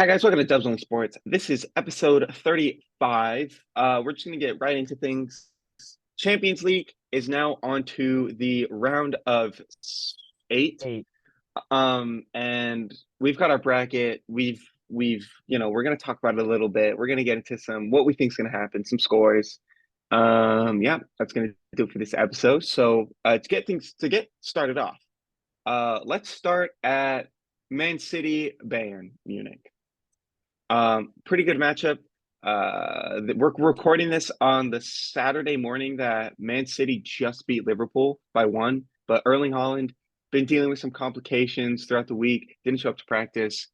Hi guys, welcome to Dubs Only Sports. This is episode 35. We're just gonna get right into things. Champions League is now on to the round of eight. Eight. And we've got our bracket. We're gonna talk about it a little bit. We're gonna get into some what we think is gonna happen, some scores. Yeah, that's gonna do it for this episode. So to get started off, let's start at Man City, Bayern Munich. Pretty good matchup. We're recording this on the Saturday morning that Man City just beat Liverpool by one, but Erling Haaland been dealing with some complications throughout the week, didn't show up to practice.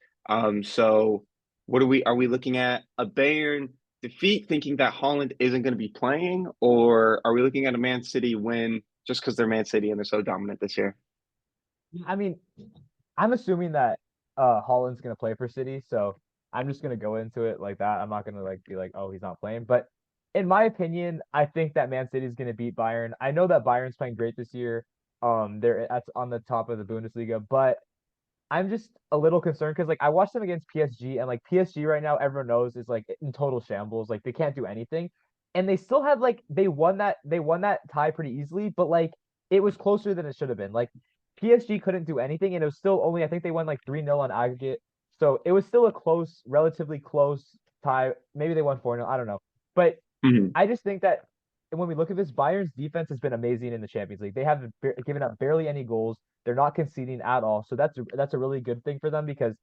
So what are we looking at a Bayern defeat thinking that Haaland isn't going to be playing, or are we looking at a Man City win just because they're Man City and they're so dominant this year? I mean, I'm assuming that Holland's gonna play for City, so I'm just gonna go into it like that. I'm not gonna like be like, oh, he's not playing. But in my opinion, I think that Man City's gonna beat Bayern. I know that Bayern's playing great this year. They're at on the top of the Bundesliga, but I'm just a little concerned because like I watched them against PSG and like PSG right now, everyone knows is like in total shambles. Like they can't do anything. And they still have like they won that tie pretty easily, but like it was closer than it should have been. Like PSG couldn't do anything, and it was still only I think they won like 3-0 on aggregate. So it was still a close, relatively close tie. Maybe they won 4-0. I don't know. But Mhm. I just think that when we look at this, Bayern's defense has been amazing in the Champions League. They haven't given up barely any goals. They're not conceding at all. So that's a really good thing for them because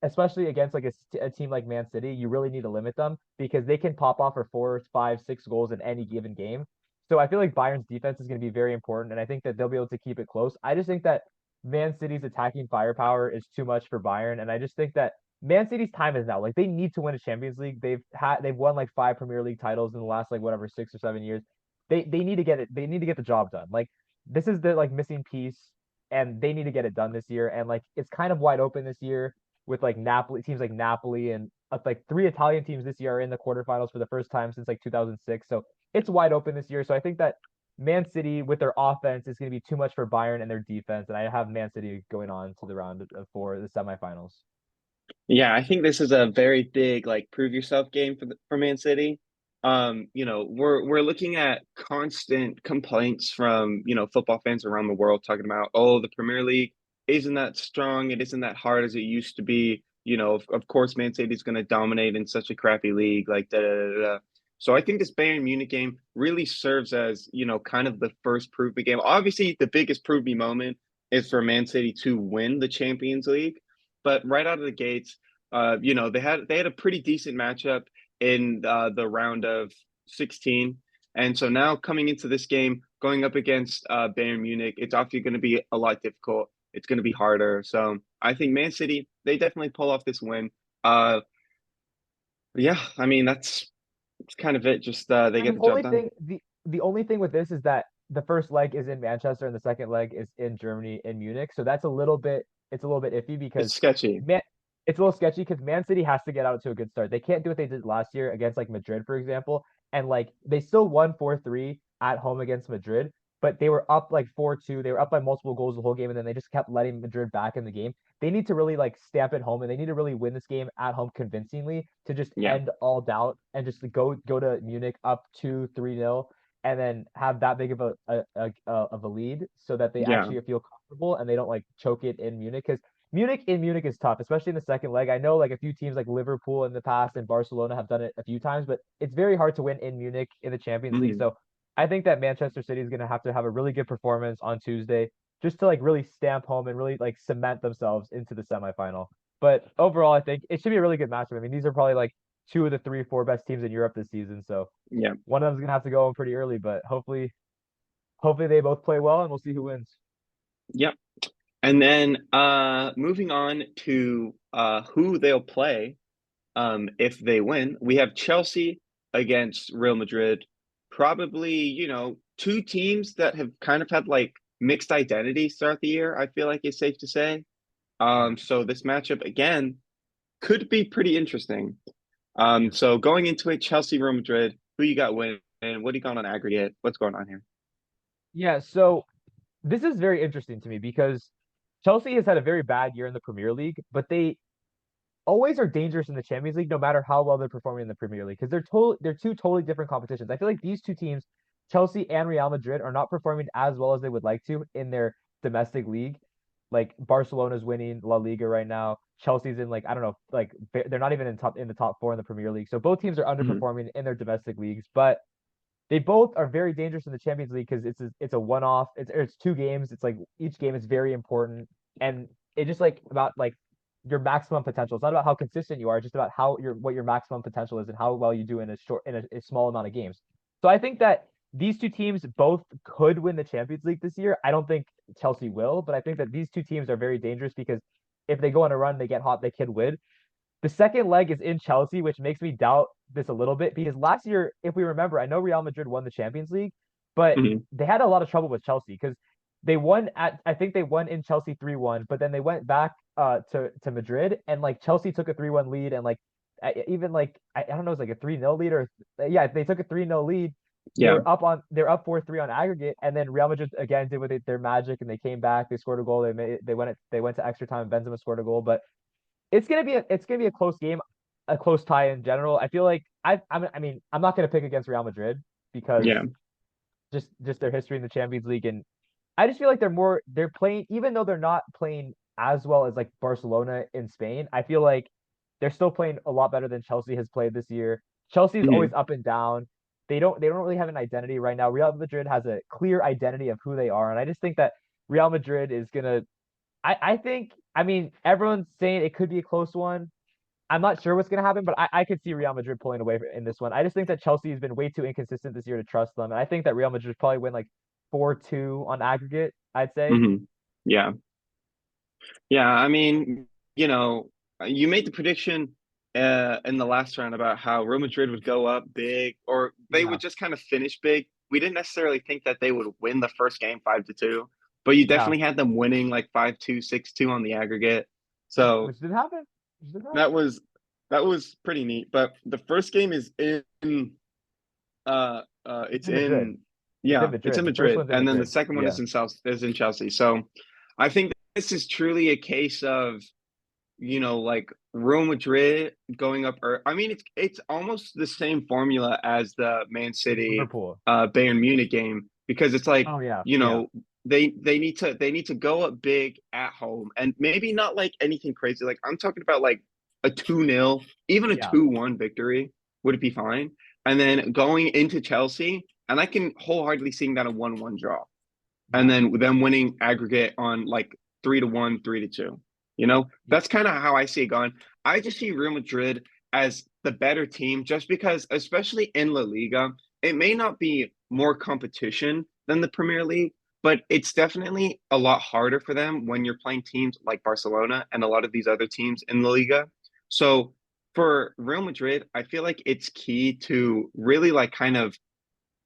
especially against like a team like Man City, you really need to limit them because they can pop off for 4, 5, 6 goals in any given game. So I feel like Bayern's defense is going to be very important, and I think that they'll be able to keep it close. I just think that Man City's attacking firepower is too much for Bayern, and I just think that Man City's time is now. Like they need to win a Champions League. They've won like 5 Premier League titles in the last like whatever 6 or 7 years. They need to get it. They need to get the job done. Like this is the like missing piece, and they need to get it done this year. And like it's kind of wide open this year with like Napoli teams like Napoli and like three Italian teams this year are in the quarterfinals for the first time since like 2006. So it's wide open this year. So I think that Man City with their offense is going to be too much for Bayern and their defense, and I have Man City going on to the round of for the semifinals. Yeah, I think this is a very big like prove yourself game for Man City. We're looking at constant complaints from, football fans around the world talking about, oh, the Premier League isn't that strong, it isn't that hard as it used to be. Of course Man City is going to dominate in such a crappy league, like da, da, da, da. So I think this Bayern Munich game really serves as, kind of the first prove me game. Obviously, the biggest prove me moment is for Man City to win the Champions League. But right out of the gates, they had a pretty decent matchup in the round of 16, and so now coming into this game, going up against Bayern Munich, it's obviously going to be a lot difficult. It's going to be harder. So I think Man City they definitely pull off this win. Uh, yeah, I mean that's kind of it. Just they And get the the job only done. thing the only thing with this is that the first leg is in Manchester and the second leg is in Germany in Munich. So that's a little bit iffy It's because sketchy. man it's a little sketchy because Man City has to get out to a good start. They can't do what they did last year against like Madrid, for example. And like they still won 4-3 at home against Madrid, but they were up like 4-2. They were up by multiple goals the whole game, and then they just kept letting Madrid back in the game. They need to really like stamp it home and they need to really win this game at home convincingly to just Yeah, end all doubt and just go to Munich up 2-3-0 and then have that big of a lead so that they yeah, actually feel comfortable and they don't like choke it in Munich because Munich is tough, especially in the second leg. I know like a few teams like Liverpool in the past and Barcelona have done it a few times, but it's very hard to win in Munich in the Champions League. hmm So I think that Manchester City is going to have a really good performance on Tuesday just to like really stamp home and really like cement themselves into the semifinal. But overall, I think it should be a really good matchup. I mean, these are probably like two of the three, four best teams in Europe this season. So yeah, one of them's gonna have to go in pretty early, but hopefully they both play well and we'll see who wins. yeah. And then moving on to who they'll play. If they win, we have Chelsea against Real Madrid. Probably, two teams that have kind of had like mixed identities throughout the year, I feel like it's safe to say. Yeah. So this matchup again could be pretty interesting. Yeah. So going into it, Chelsea, Real Madrid, who you got winning? What do you got on aggregate? What's going on here? Yeah, so this is very interesting to me because Chelsea has had a very bad year in the Premier League, but always are dangerous in the Champions League, no matter how well they're performing in the Premier League, because they're two totally different competitions. I feel like these two teams, Chelsea and Real Madrid, are not performing as well as they would like to in their domestic league. Like Barcelona's winning La Liga right now. Chelsea's in like I don't know, like they're not even in the top four in the Premier League. So both teams are Mhm. underperforming in their domestic leagues, but they both are very dangerous in the Champions League because it's a one off. It's two games. It's like each game is very important, and it's just like about like your maximum potential. It's not about how consistent you are. It's just about how your what your maximum potential is and how well you do in a small amount of games. So I think that these two teams both could win the Champions League this year. I don't think Chelsea will, but I think that these two teams are very dangerous because if they go on a run, they get hot, they can win. The second leg is in Chelsea, which makes me doubt this a little bit because last year, if we remember, I know Real Madrid won the Champions League, but Mhm. they had a lot of trouble with Chelsea because they won at I think they won in Chelsea 3-1, but then they went back to Madrid and like Chelsea took a 3-1 lead and like even like I don't know, it was like a 3-0 lead or yeah, they took a 3-0 lead. Yeah. They're up 4-3 on aggregate, and then Real Madrid again did their magic and they came back, they scored a goal, they went to extra time, Benzema scored a goal, but it's gonna be a close game, a close tie in general. I feel like I mean I'm not gonna pick against Real Madrid because Yeah. just their history in the Champions League, and I just feel like they're playing even though they're not playing as well as like Barcelona in Spain. I feel like they're still playing a lot better than Chelsea has played this year. Chelsea's always Mhm. up and down. They don't really have an identity right now. Real Madrid has a clear identity of who they are, and I just think that Real Madrid is gonna I think, I mean, everyone's saying it could be a close one. I'm not sure what's going to happen, but I could see Real Madrid pulling away in this one. I just think that Chelsea has been way too inconsistent this year to trust them. And I think that Real Madrid probably win like 4-2 on aggregate, I'd say. Mhm. Yeah. Yeah. I mean, you made the prediction in the last round about how Real Madrid would go up big, or they Yeah. would just kind of finish big. We didn't necessarily think that they would win the first game 5-2, but you Yeah. definitely had them winning like 5-2, 6-2 on the aggregate. So Which did happen. Which did that happen. was that was pretty neat. But the first game is in It's it's in Madrid. in It's in yeah, it's Madrid. in The first Madrid, one's in and then the Madrid. second one Yeah. is in Chelsea. So I think this is truly a case of like Real Madrid going up. Or I mean, it's almost the same formula as the Man City Liverpool. Bayern Munich game because it's like Oh yeah. you Yeah. know they need to go up big at home and maybe not like anything crazy. Like I'm talking about like a 2-0, even a Yeah. 2-1 victory would it be fine? And then going into Chelsea, and I can wholeheartedly seeing that a 1-1 draw and Yeah. then them winning aggregate on like 3-1, 3-2. Yeah. That's kind of how I see it going. I just see Real Madrid as the better team just because, especially in La Liga, it may not be more competition than the Premier League, but it's definitely a lot harder for them when you're playing teams like Barcelona and a lot of these other teams in La Liga. So for Real Madrid, I feel like it's key to really like kind of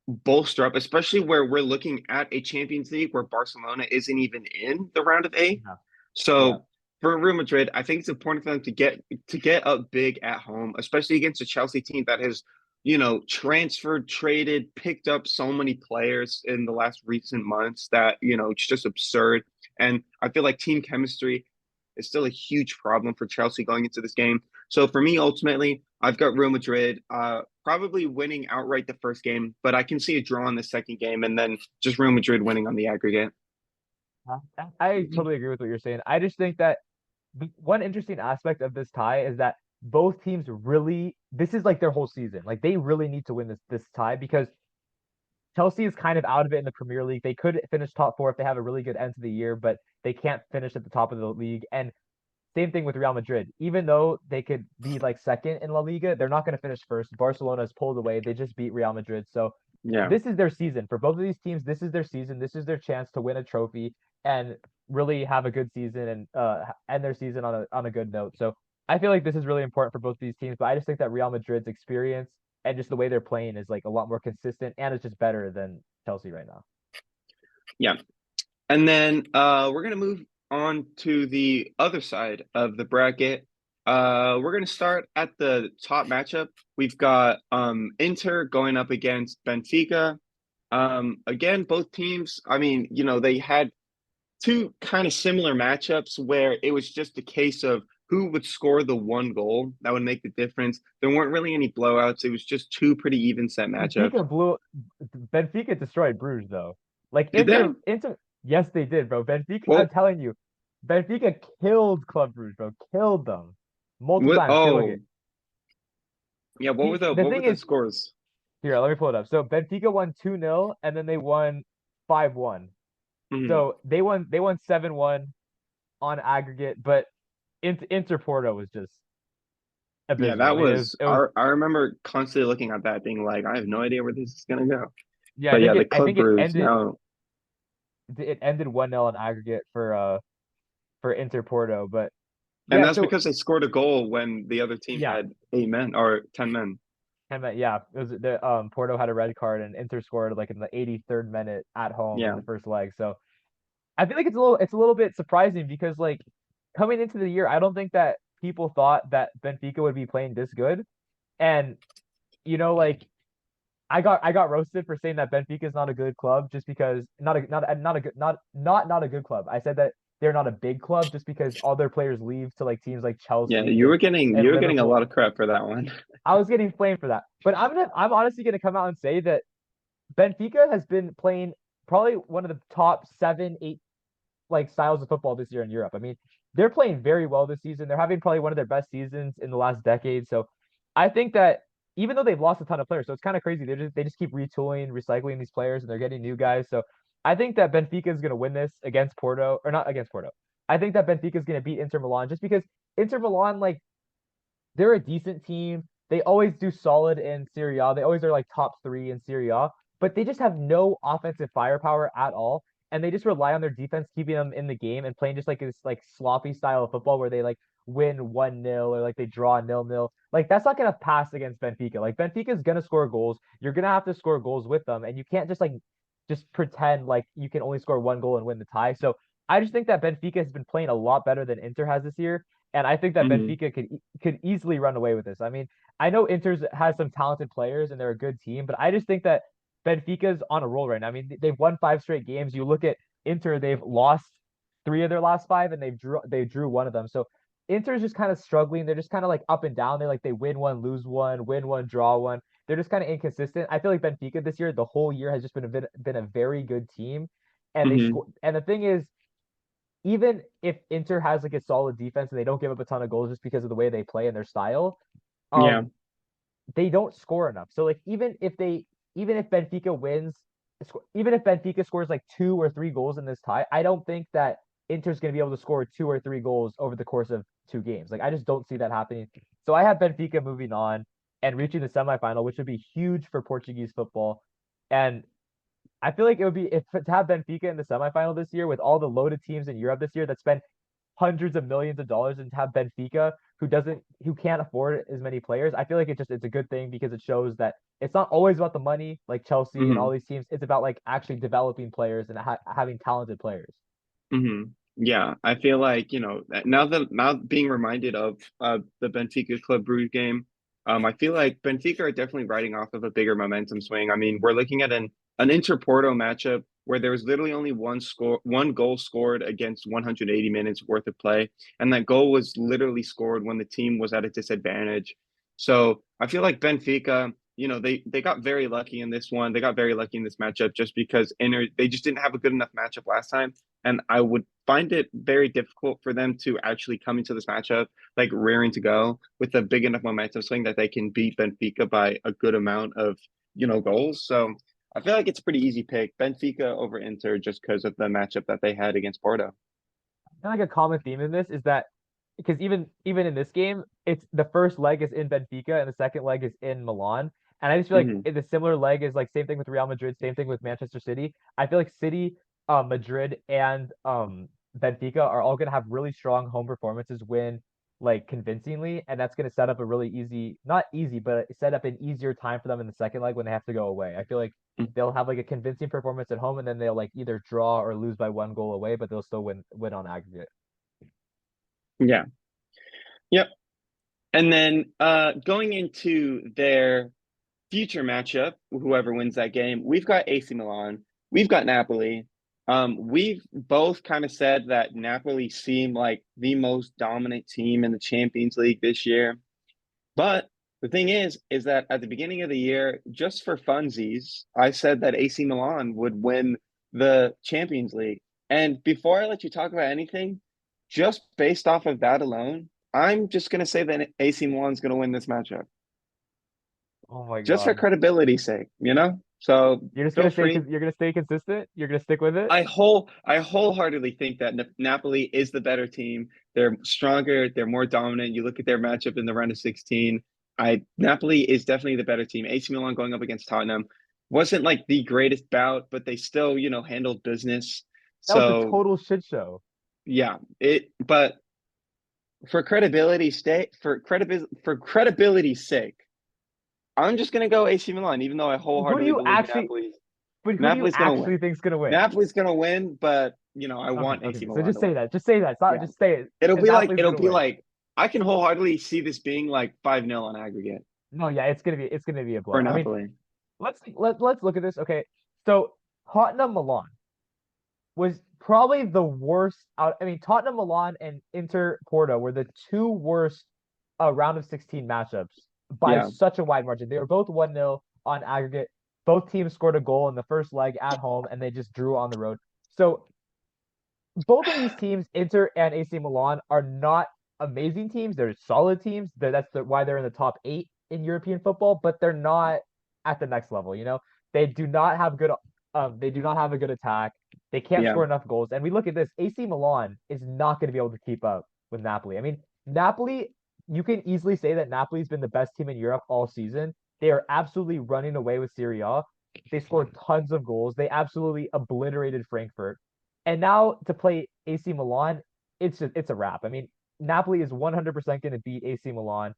bolster up, especially where we're looking at a Champions League where Barcelona isn't even in the round of eight. Yeah. Yeah. So for Real Madrid, I think it's important for them to get up big at home, especially against a Chelsea team that has, transferred, traded, picked up so many players in the last recent months that, it's just absurd. And I feel like team chemistry is still a huge problem for Chelsea going into this game. So for me, ultimately, I've got Real Madrid probably winning outright the first game, but I can see a draw in the second game and then just Real Madrid winning on the aggregate. I totally agree with what you're saying. I just think that one interesting aspect of this tie is that both teams really this is like their whole season. Like they really need to win this tie because Chelsea is kind of out of it in the Premier League. They could finish top four if they have a really good end to the year, but they can't finish at the top of the league. And same thing with Real Madrid. Even though they could be like second in La Liga, they're not going to finish first. Barcelona has pulled away. They just beat Real Madrid. So Yeah. this is their season for both of these teams. This is their season. This is their chance to win a trophy and really have a good season and end their season on a good note. So I feel like this is really important for both these teams. But I just think that Real Madrid's experience and just the way they're playing is like a lot more consistent and it's just better than Chelsea right now. Yeah. And then we're gonna move on to the other side of the bracket. We're gonna start at the top matchup. We've got Inter going up against Benfica. Again, both teams, I mean, they had two kind of similar matchups where it was just a case of who would score the one goal that would make the difference. There weren't really any blowouts. It was just two pretty even set matchups. Benfica blew Benfica destroyed Bruges though. Like Did they? Inter, yes, they did, bro. Benfica, I'm Well, telling you, Benfica killed Club Bruges, bro. Killed them multiple what? times. Okay, look Oh, it. yeah. The What were thing the is, scores? here, let me pull it up. So Benfica won 2-0 and then they won 5-1. Mhm. So they won 7-1 on aggregate, but Inter Porto was just Yeah, abysmal. I that mean, was. it was I remember constantly looking at that, being like, I have no idea where this is gonna go. yeah, But yeah, the I Club think it Brews. ended No, 1-0 on aggregate for Inter Porto, but and yeah, that's so because they scored a goal when the other team yeah, had 8 men or 10 men. yeah, it was the Porto had a red card and Inter scored like in the 83rd minute at home in Yeah. the first leg. So I feel like it's a little bit surprising because like coming into the year, I don't think that people thought that Benfica would be playing this good. And like I got roasted for saying that Benfica is not a good club just because not a good not a good club. I said that they're not a big club just because all their players leave to like teams like Yeah, Chelsea you and were getting a lot Liverpool. of crap for that one. I was getting flamed for that. But I'm honestly gonna come out and say that Benfica has been playing probably one of the top 7, 8 like styles of football this year in Europe. I mean, they're playing very well this season. They're having probably one of their best seasons in the last decade. So I think that even though they've lost a ton of players, so it's kind of crazy. They just keep retooling, recycling these players, and they're getting new guys. So I think that Benfica is going to win this against Porto, or not against Porto. I think that Benfica is going to beat Inter Milan just because Inter Milan, like, they're a decent team. They always do solid in Serie A. They always are like top three in Serie A, but they just have no offensive firepower at all. And they just rely on their defense keeping them in the game and playing just like this like sloppy style of football where they like win 1-0 or like they draw 0-0. Like that's not gonna pass against Benfica. Like Benfica is gonna score goals. You're gonna have to score goals with them, and you can't just pretend like you can only score one goal and win the tie. So I just think that Benfica has been playing a lot better than Inter has this year. And I think that Hmm. Benfica could easily run away with this. I mean, I know Inter's has some talented players and they're a good team, but I just think that Benfica's on a roll right now. I mean, they've won 5 straight games. You look at Inter, they've lost 3 of their last 5 and they drew one of them. So Inter's just kind of struggling. They're just kind of like up and down. They win one, lose one, win one, draw one. They're just kind of inconsistent. I feel like Benfica this year, the whole year has just been a very good team. And they Hmm. score. And the thing is, even if Inter has like a solid defense and they don't give up a ton of goals just because of the way they play and their style, Yeah. um, they don't score enough. So like even if Benfica wins, even if Benfica scores like 2 or 3 goals in this tie, I don't think that Inter's going to be able to score 2 or 3 goals over the course of 2 games. Like I just don't see that happening. So I have Benfica moving on and reaching the semifinal, which would be huge for Portuguese football. And I feel like it would be if to have Benfica in the semifinal this year with all the loaded teams in Europe this year that spend hundreds of millions of dollars and to have Benfica who can't afford as many players. I feel like it's a good thing because it shows that it's not always about the money like Chelsea and all Hmm. these teams. It's about like actually developing players and having talented players. Hmm. Yeah, I feel like, now being reminded of the Benfica Club Brugge game, I feel like Benfica are definitely riding off of a bigger momentum swing. I mean, we're looking at an Inter-Porto matchup where there was literally only one goal scored against 180 minutes worth of play, and that goal was literally scored when the team was at a disadvantage. So I feel like Benfica, they got very lucky in this one. They got very lucky in this matchup just because they just didn't have a good enough matchup last time. And I would find it very difficult for them to actually come into this matchup like rearing to go with a big enough momentum swing that they can beat Benfica by a good amount of, goals. So I feel like it's a pretty easy pick. Benfica over Inter just because of the matchup that they had against Porto. And like a common theme in this is that because even in this game, it's the first leg is in Benfica and the second leg is in Milan. And I just feel like Hmm. the similar leg is like same thing with Real Madrid, same thing with Manchester City. I feel like City, Madrid, and Benfica are all gonna have really strong home performances win like convincingly, and that's gonna set up a really easy, not easy, but set up an easier time for them in the second leg when they have to go away. I feel like they'll have like a convincing performance at home, and then they'll like either draw or lose by one goal away, but they'll still win on aggregate. Yeah. Yep. And then going into their future matchup, whoever wins that game, we've got AC Milan, we've got Napoli. We've both kind of said that Napoli seemed like the most dominant team in the Champions League this year. But the thing is that at the beginning of the year, just for funsies, I said that AC Milan would win the Champions League. And before I let you talk about anything, just based off of that alone, I'm just going to say that AC Milan's going to win this matchup, Oh my just for God. credibility's sake, you know? So You're just feel gonna free. you're gonna stay consistent? You're gonna stick with it? I wholeheartedly think that Napoli is the better team. They're stronger, they're more dominant. You look at their matchup in the round of 16. I Napoli is definitely the better team. AC Milan going up against Tottenham wasn't like the greatest bout, but they still, handled business. That was a So, total shit show. yeah, it but for credibility's sake, I'm just gonna go AC Milan, even though I Who do wholeheartedly you believe actually but who do you Napoli's gonna actually win. think's gonna win? Napoli's gonna win, but I Okay, want AC okay. So Milan just to say win. that. Just say that. Stop, Yeah. just say it. It'll And be like Napoli's it'll gonna be win. like I can wholeheartedly see this being like 5-0 on aggregate No, yeah, it's gonna be a for blow. I mean, Napoli. let's look at this. Okay, so Tottenham Milan was probably the worst out. I mean, Tottenham Milan and Inter Porto were the two worst round of 16 matchups by Yeah. such a wide margin. They were both 1-0 on aggregate. Both teams scored a goal in the first leg at home, and they just drew on the road. So both of these teams, Inter and AC Milan, are not amazing teams. They're solid teams. Why they're in the top 8 in European football, but they're not at the next level. They do not have good. They do not have a good attack. They can't Yeah. score enough goals. And we look at this. AC Milan is not going to be able to keep up with Napoli. I mean, Napoli. You can easily say that Napoli's been the best team in Europe all season. They are absolutely running away with Serie A. They scored tons of goals. They absolutely obliterated Frankfurt. And now to play AC Milan, it's a wrap. I mean, Napoli is 100% going to beat AC Milan,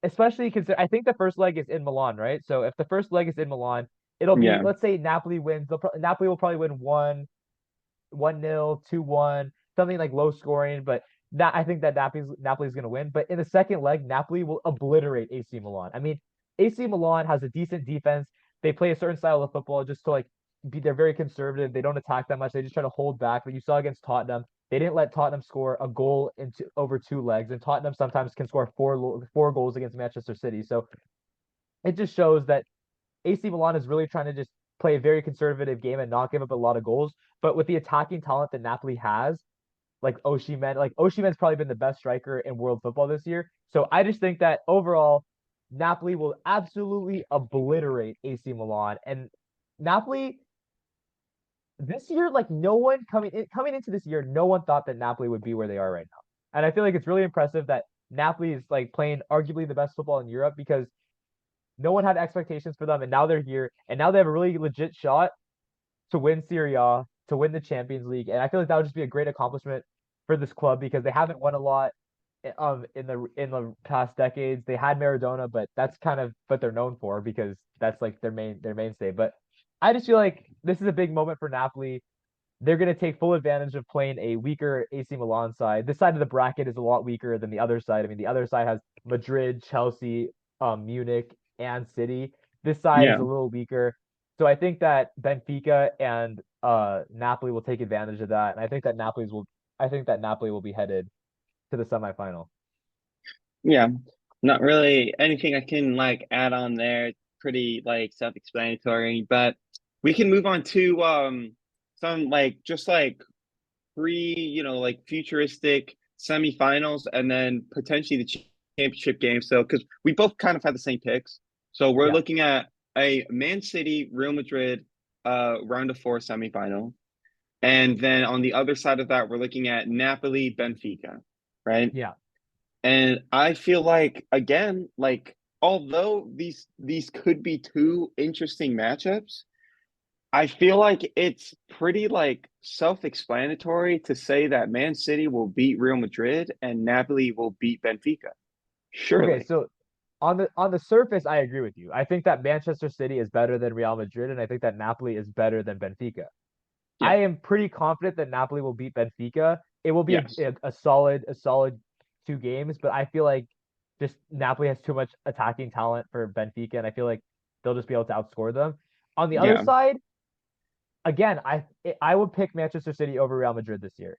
especially because I think the first leg is in Milan, right? So if the first leg is in Milan, it'll be, Yeah. let's say Napoli wins. Napoli will probably win 1-0, 2-1, something like low scoring, but I think that Napoli's going to win. But in the second leg, Napoli will obliterate AC Milan. I mean, AC Milan has a decent defense. They play a certain style of football just to they're very conservative. They don't attack that much. They just try to hold back. But you saw against Tottenham, they didn't let Tottenham score a goal into over 2 legs, and Tottenham sometimes can score four goals against Manchester City. So it just shows that AC Milan is really trying to just play a very conservative game and not give up a lot of goals. But with the attacking talent that Napoli has, like Oshimen's probably been the best striker in world football this year. So I just think that overall, Napoli will absolutely obliterate AC Milan. And Napoli this year, like no one coming into this year, no one thought that Napoli would be where they are right now. And I feel like it's really impressive that Napoli is like playing arguably the best football in Europe because no one had expectations for them, and now they're here, and now they have a really legit shot to win Serie A, to win the Champions League, and I feel like that would just be a great accomplishment for this club because they haven't won a lot in the past decades. They had Maradona, but that's kind of what they're known for because that's like their mainstay. But I just feel like this is a big moment for Napoli. They're going to take full advantage of playing a weaker AC Milan side. This side of the bracket is a lot weaker than the other side. I mean, the other side has Madrid, Chelsea, Munich, and City. This side is Yeah. a little weaker. So I think that Benfica and Napoli will take advantage of that. And I think that Napoli will be headed to the semifinal. Yeah. Not really anything I can like add on there. Pretty like self-explanatory, but we can move on to some like just like like futuristic semifinals and then potentially the championship game. So, because we both kind of had the same picks. So, we're Yeah. looking at a Man City Real Madrid round of four semifinal. And then on the other side of that, we're looking at Napoli Benfica, right? Yeah. And I feel like again, like although these could be two interesting matchups, I feel like it's pretty like self-explanatory to say that Man City will beat Real Madrid and Napoli will beat Benfica. Okay, Surely. so on the surface, I agree with you. I think that Manchester City is better than Real Madrid, and I think that Napoli is better than Benfica. Yeah. I am pretty confident that Napoli will beat Benfica. It will be Yes. a solid 2 games, but I feel like just Napoli has too much attacking talent for Benfica, and I feel like they'll just be able to outscore them. On the other Yeah. side, again, I would pick Manchester City over Real Madrid this year.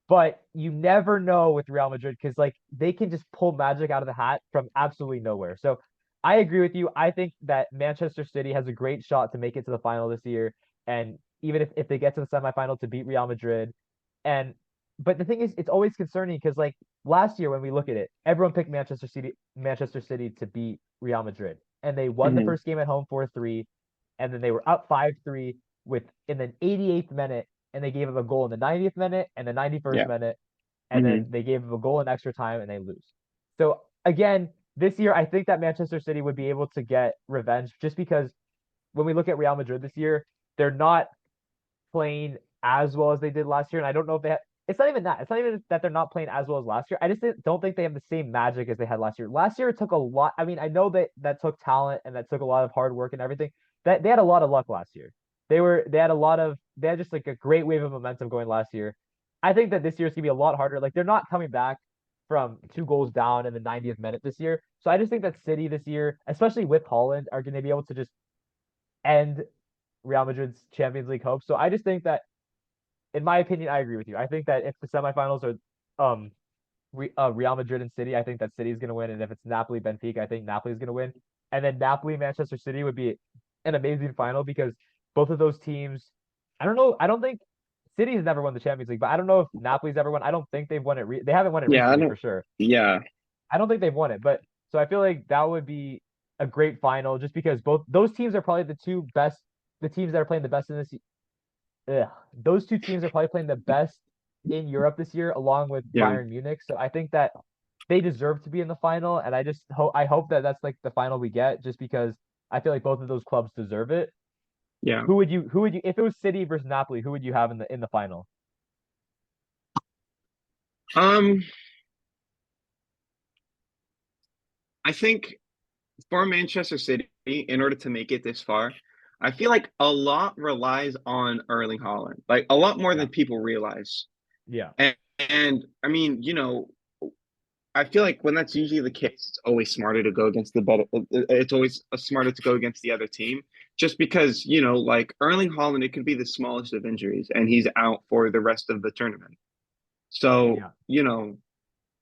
But you never know with Real Madrid because like they can just pull magic out of the hat from absolutely nowhere. So I agree with you. I think that Manchester City has a great shot to make it to the final this year. And even if they get to the semifinal to beat Real Madrid. And but the thing is, it's always concerning because like last year when we look at it, everyone picked Manchester City to beat Real Madrid. And they won the Hmm. first game at home 4-3. And then they were up 5-3 with in the 88th minute and they gave him a goal in the 90th minute and the 91st Yeah. minute, and Hmm. then they gave him a goal in extra time and they lose. So again, this year I think that Manchester City would be able to get revenge just because when we look at Real Madrid this year, they're not playing as well as they did last year, and I don't know if they have. It's not even that. It's not even that they're not playing as well as last year. I just don't think they have the same magic as they had last year. Last year it took a lot. I mean, I know that that took talent and that took a lot of hard work and everything. That they had a lot of luck last year. They had just like a great wave of momentum going last year. I think that this year is gonna be a lot harder. Like they're not coming back from 2 goals down in the 90th minute this year. So I just think that City this year, especially with Holland, are going to be able to just end Real Madrid's Champions League hopes. So I just think that, in my opinion, I agree with you. I think that if the semifinals are Real Madrid and City, I think that City is going to win. And if it's Napoli Benfica, I think Napoli is going to win. And then Napoli Manchester City would be an amazing final because both of those teams, I don't know, I don't think City has never won the Champions League, but I don't know if Napoli's ever won. I don't think they've won it. They haven't won it Yeah, I recently for don't. sure. Yeah, I don't think they've won it, but so I feel like that would be a great final just because both those teams are probably the two best, the teams that are playing the best in this. Ugh, those two teams are probably playing the best in Europe this year, along with yeah, Bayern Munich. So I think that they deserve to be in the final, and I hope that that's like the final we get, just because I feel like both of those clubs deserve it. yeah. Who would you if it was City versus Napoli, who would you have in the final? Um, I think for Manchester City, in order to make it this far, I feel like a lot relies on Erling Haaland, like a lot more Yeah, than people realize. yeah, And I mean, I feel like when that's usually the case, it's always smarter to go against the better. It's always smarter to go against the other team, just because like Erling Haaland, it could be the smallest of injuries, and he's out for the rest of the tournament. So, yeah,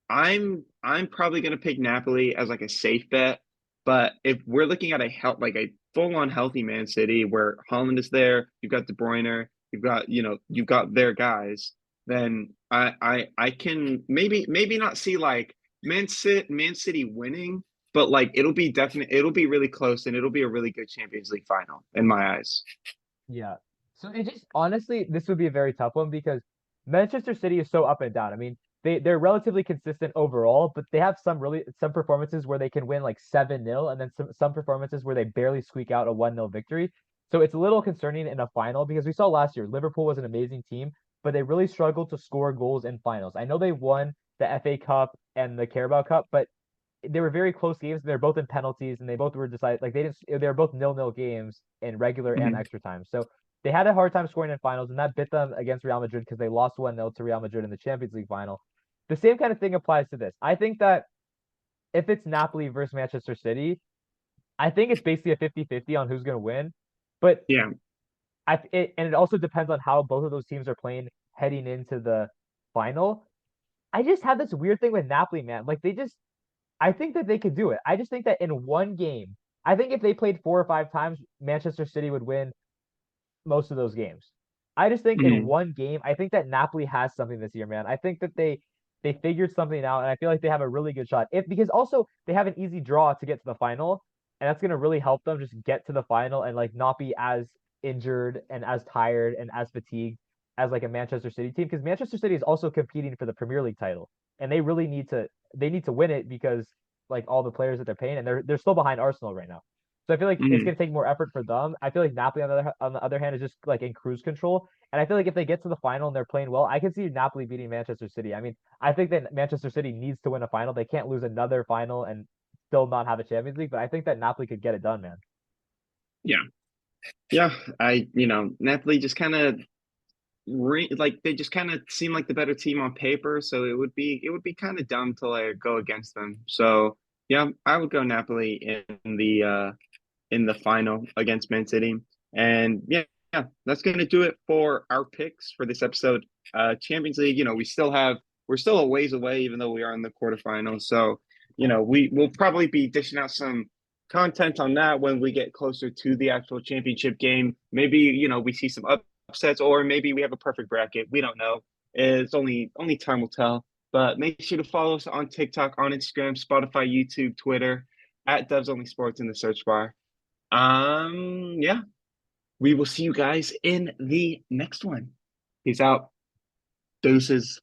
I'm probably gonna pick Napoli as like a safe bet. But if we're looking at a full on healthy Man City where Holland is there, you've got De Bruyne, you've got their guys, then I can maybe not see like Man City winning, but like it'll be really close and it'll be a really good Champions League final in my eyes. yeah. So it just honestly, this would be a very tough one because Manchester City is so up and down. I mean, they're relatively consistent overall, but they have some performances where they can win like 7-0 and then some performances where they barely squeak out a 1-0 victory. So it's a little concerning in a final because we saw last year Liverpool was an amazing team, but they really struggled to score goals in finals. I know they won the FA Cup and the Carabao Cup, but they were very close games. They're both in penalties, and they both were decided like they didn't. They were both 0-0 games in regular and Mhm. extra time. So they had a hard time scoring in finals, and that bit them against Real Madrid because they lost 1-0 to Real Madrid in the Champions League final. The same kind of thing applies to this. I think that if it's Napoli versus Manchester City, I think it's basically a 50-50 on who's going to win. But Yeah. and it also depends on how both of those teams are playing heading into the final. I just have this weird thing with Napoli, man. Like I think that they could do it. I just think that in one game, I think if they played 4 or 5 times, Manchester City would win most of those games. I just think in Mhm. one game, I think that Napoli has something this year, man. I think that they figured something out, and I feel like they have a really good shot. If because also they have an easy draw to get to the final, and that's gonna really help them just get to the final and like not be as injured and as tired and as fatigued as like a Manchester City team. Because Manchester City is also competing for the Premier League title, and they need to win it because like all the players that they're paying, and they're still behind Arsenal right now. So I feel like it's Mhm. going to take more effort for them. I feel like Napoli on the other hand is just like in cruise control. And I feel like if they get to the final and they're playing well, I can see Napoli beating Manchester City. I mean, I think that Manchester City needs to win a final. They can't lose another final and still not have a Champions League. But I think that Napoli could get it done, man. Yeah. Yeah. Napoli just kind of like they just kind of seem like the better team on paper, so it would be kind of dumb to like go against them. So yeah, I would go Napoli in the final against Man City. And yeah, yeah, that's gonna do it for our picks for this episode. Champions League, we're still a ways away, even though we are in the quarterfinals. So, we'll probably be dishing out some content on that when we get closer to the actual championship game. Maybe, we see some upsets, or maybe we have a perfect bracket. We don't know. It's only time will tell. But make sure to follow us on TikTok, on Instagram, Spotify, YouTube, Twitter, at Devs Only Sports in the search bar. Yeah, we will see you guys in the next one. Peace out. Deuces.